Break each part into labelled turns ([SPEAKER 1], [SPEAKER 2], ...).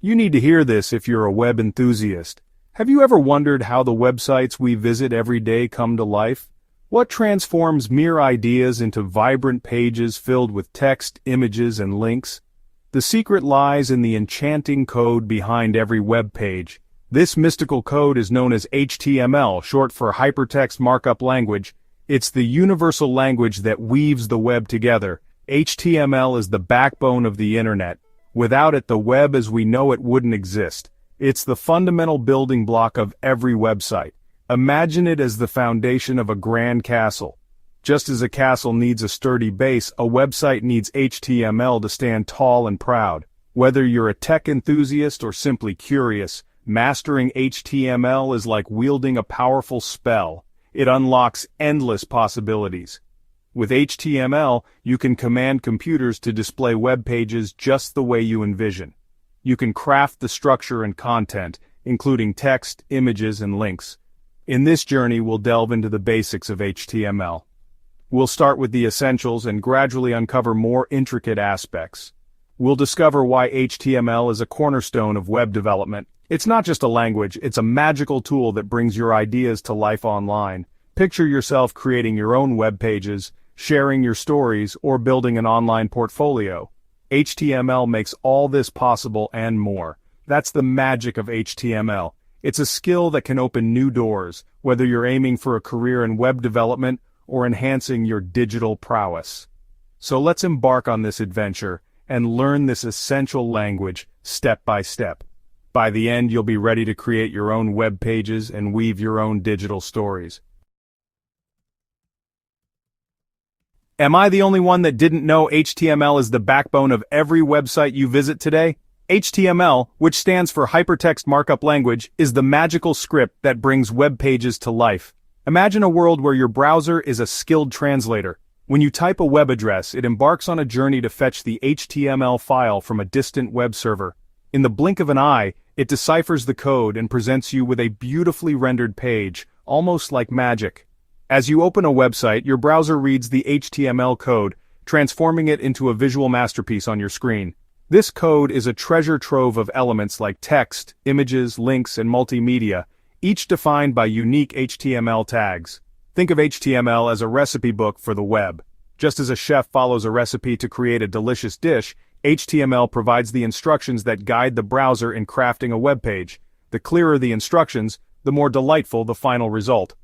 [SPEAKER 1] You need to hear this if you're a web enthusiast. Have you ever wondered how the websites we visit every day come to life? What transforms mere ideas into vibrant pages filled with text, images, and links? The secret lies in the enchanting code behind every web page. This mystical code is known as HTML, short for Hypertext Markup Language. It's the universal language that weaves the web together. HTML is the backbone of the internet. Without it, the web as we know it wouldn't exist. It's the fundamental building block of every website. Imagine it as the foundation of a grand castle. Just as a castle needs a sturdy base, a website needs HTML to stand tall and proud. Whether you're a tech enthusiast or simply curious, mastering HTML is like wielding a powerful spell. It unlocks endless possibilities. With HTML, you can command computers to display web pages just the way you envision. You can craft the structure and content, including text, images, and links. In this journey, we'll delve into the basics of HTML. We'll start with the essentials and gradually uncover more intricate aspects. We'll discover why HTML is a cornerstone of web development. It's not just a language, it's a magical tool that brings your ideas to life online. Picture yourself creating your own web pages, sharing your stories, or building an online portfolio. HTML makes all this possible and more. That's the magic of HTML. It's a skill that can open new doors, whether you're aiming for a career in web development or enhancing your digital prowess. So let's embark on this adventure and learn this essential language step by step. By the end, you'll be ready to create your own web pages and weave your own digital stories. Am I the only one that didn't know HTML is the backbone of every website you visit today? HTML, which stands for Hypertext Markup Language, is the magical script that brings web pages to life. Imagine a world where your browser is a skilled translator. When you type a web address, it embarks on a journey to fetch the HTML file from a distant web server. In the blink of an eye, it deciphers the code and presents you with a beautifully rendered page, almost like magic. As you open a website, your browser reads the HTML code, transforming it into a visual masterpiece on your screen. This code is a treasure trove of elements like text, images, links, and multimedia, each defined by unique HTML tags. Think of HTML as a recipe book for the web. Just as a chef follows a recipe to create a delicious dish, HTML provides the instructions that guide the browser in crafting a web page. The clearer the instructions, the more delightful the final result.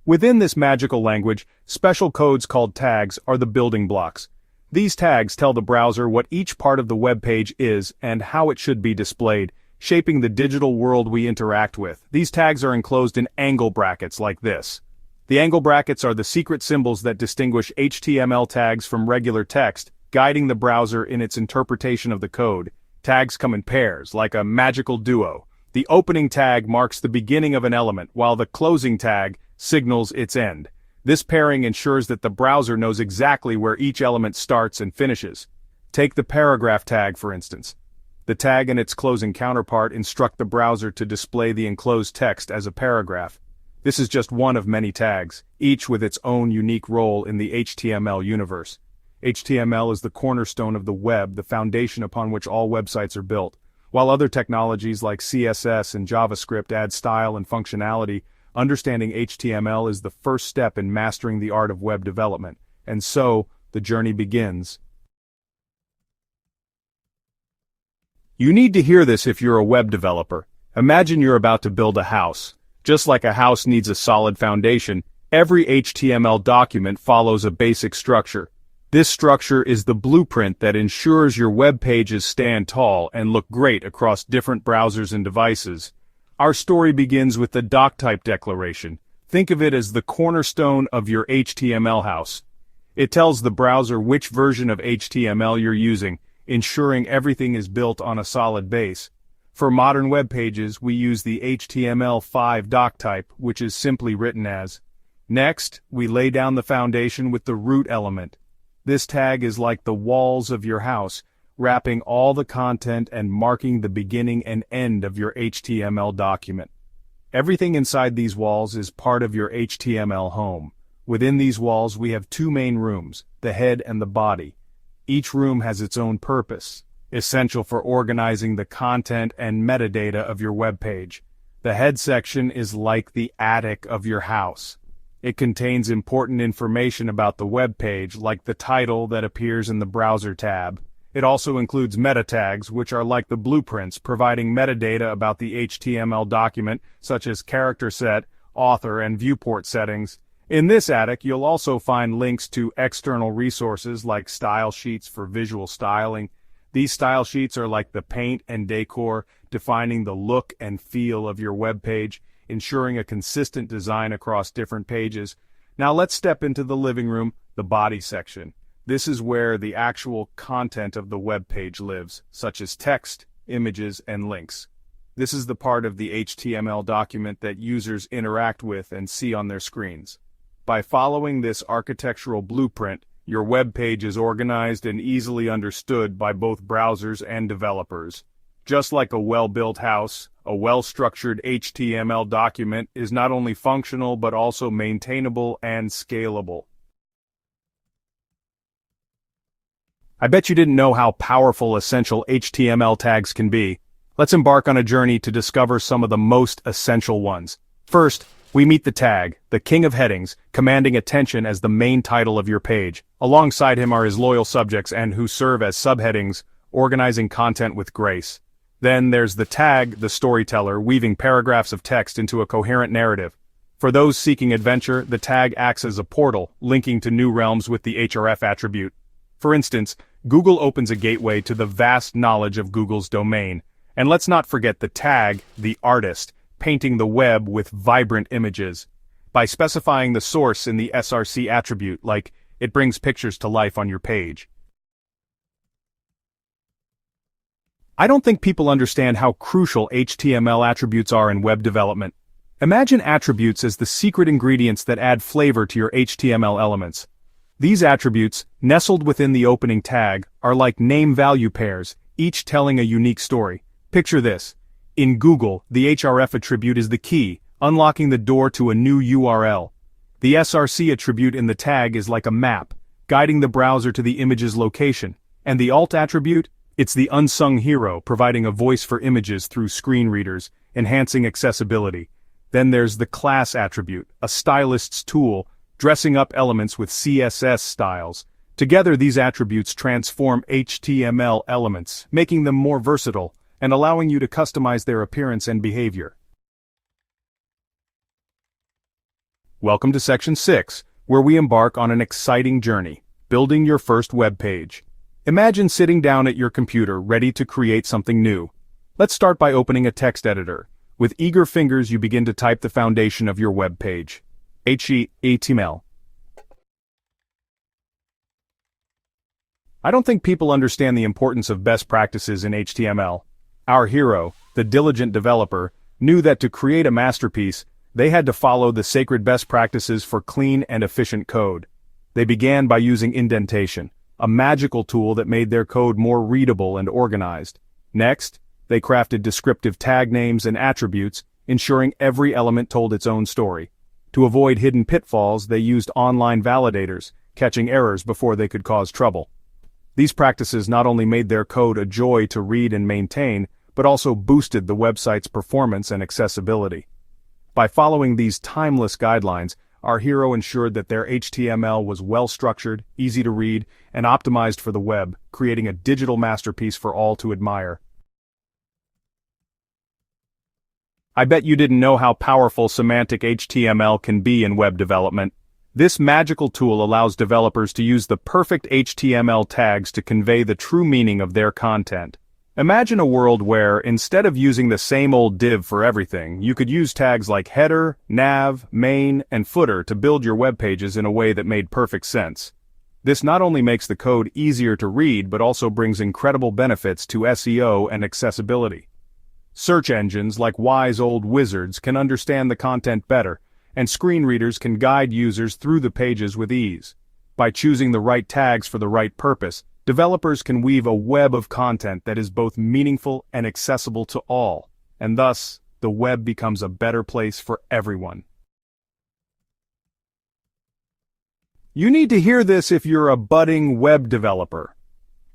[SPEAKER 1] Within this magical language, special codes called tags are the building blocks. These tags tell the browser what each part of the web page is and how it should be displayed, shaping the digital world we interact with. These tags are enclosed in angle brackets like this. The angle brackets are the secret symbols that distinguish HTML tags from regular text, guiding the browser in its interpretation of the code. Tags come in pairs, like a magical duo. The opening tag marks the beginning of an element, while the closing tag signals its end. This pairing ensures that the browser knows exactly where each element starts and finishes. Take the paragraph tag, for instance. The tag and its closing counterpart instruct the browser to display the enclosed text as a paragraph. This is just one of many tags, each with its own unique role in the HTML universe. HTML is the cornerstone of the web, the foundation upon which all websites are built. While other technologies like CSS and JavaScript add style and functionality, understanding HTML is the first step in mastering the art of web development. And so, the journey begins. You need to hear this if you're a web developer. Imagine you're about to build a house. Just like a house needs a solid foundation, every HTML document follows a basic structure. This structure is the blueprint that ensures your web pages stand tall and look great across different browsers and devices. Our story begins with the doctype declaration. Think of it as the cornerstone of your HTML house. It tells the browser which version of HTML you're using, ensuring everything is built on a solid base. For modern web pages, we use the HTML5 doctype, which is simply written as. Next, we lay down the foundation with the root element. This tag is like the walls of your house, wrapping all the content and marking the beginning and end of your HTML document. Everything inside these walls is part of your HTML home. Within these walls we have two main rooms, the head and the body. Each room has its own purpose. essential for organizing the content and metadata of your web page. The head section is like the attic of your house. It contains important information about the web page, like the title that appears in the browser tab. It also includes meta tags, which are like the blueprints, providing metadata about the HTML document, such as character set, author, and viewport settings. In this attic, you'll also find links to external resources like style sheets for visual styling. These style sheets are like the paint and decor, defining the look and feel of your web page, ensuring a consistent design across different pages. Now let's step into the living room, the body section. This is where the actual content of the web page lives, such as text, images, and links. This is the part of the HTML document that users interact with and see on their screens. By following this architectural blueprint, your web page is organized and easily understood by both browsers and developers. Just like a well-built house, a well-structured HTML document is not only functional but also maintainable and scalable. I bet you didn't know how powerful essential HTML tags can be. Let's embark on a journey to discover some of the most essential ones. First, we meet the tag, the king of headings, commanding attention as the main title of your page. Alongside him are his loyal subjects and who serve as subheadings, organizing content with grace. Then there's the tag, the storyteller, weaving paragraphs of text into a coherent narrative. For those seeking adventure, the tag acts as a portal, linking to new realms with the href attribute. For instance, Google opens a gateway to the vast knowledge of Google's domain. And let's not forget the tag, the artist, painting the web with vibrant images. By specifying the source in the src attribute, like it brings pictures to life on your page. I don't think people understand how crucial HTML attributes are in web development. Imagine attributes as the secret ingredients that add flavor to your HTML elements. These attributes, nestled within the opening tag, are like name-value pairs, each telling a unique story. Picture this. In Google, the href attribute is the key, unlocking the door to a new URL. The src attribute in the tag is like a map, guiding the browser to the image's location. And the alt attribute? It's the unsung hero, providing a voice for images through screen readers, enhancing accessibility. Then there's the class attribute, a stylist's tool, dressing up elements with CSS styles. Together these attributes transform HTML elements, making them more versatile, and allowing you to customize their appearance and behavior. Welcome to Section 6, where we embark on an exciting journey, building your first web page. Imagine sitting down at your computer ready to create something new. Let's start by opening a text editor. With eager fingers you begin to type the foundation of your web page. HTML. I don't think people understand the importance of best practices in HTML. Our hero, the diligent developer, knew that to create a masterpiece, they had to follow the sacred best practices for clean and efficient code. They began by using indentation, a magical tool that made their code more readable and organized. Next, they crafted descriptive tag names and attributes, ensuring every element told its own story. To avoid hidden pitfalls, they used online validators, catching errors before they could cause trouble. These practices not only made their code a joy to read and maintain, but also boosted the website's performance and accessibility. By following these timeless guidelines, our hero ensured that their HTML was well-structured, easy to read, and optimized for the web, creating a digital masterpiece for all to admire. I bet you didn't know how powerful semantic HTML can be in web development. This magical tool allows developers to use the perfect HTML tags to convey the true meaning of their content. Imagine a world where, instead of using the same old div for everything, you could use tags like header, nav, main, and footer to build your web pages in a way that made perfect sense. This not only makes the code easier to read but also brings incredible benefits to SEO and accessibility. Search engines like wise old wizards can understand the content better, and screen readers can guide users through the pages with ease. By choosing the right tags for the right purpose, developers can weave a web of content that is both meaningful and accessible to all, and thus, the web becomes a better place for everyone. You need to hear this if you're a budding web developer.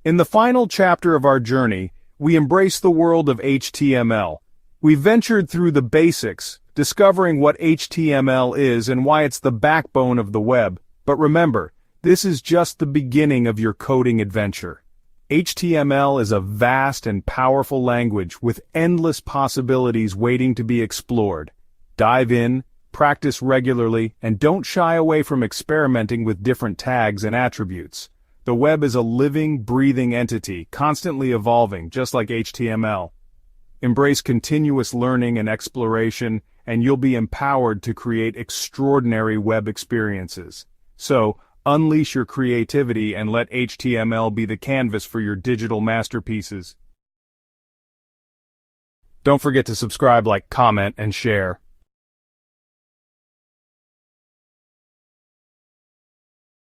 [SPEAKER 1] In the final chapter of our journey, we embrace the world of HTML. We ventured through the basics, discovering what HTML is and why it's the backbone of the web. But remember, this is just the beginning of your coding adventure. HTML is a vast and powerful language with endless possibilities waiting to be explored. Dive in, practice regularly, and don't shy away from experimenting with different tags and attributes. The web is a living, breathing entity, constantly evolving, just like HTML. Embrace continuous learning and exploration, and you'll be empowered to create extraordinary web experiences. So, unleash your creativity and let HTML be the canvas for your digital masterpieces. Don't forget to subscribe, like, comment, and share.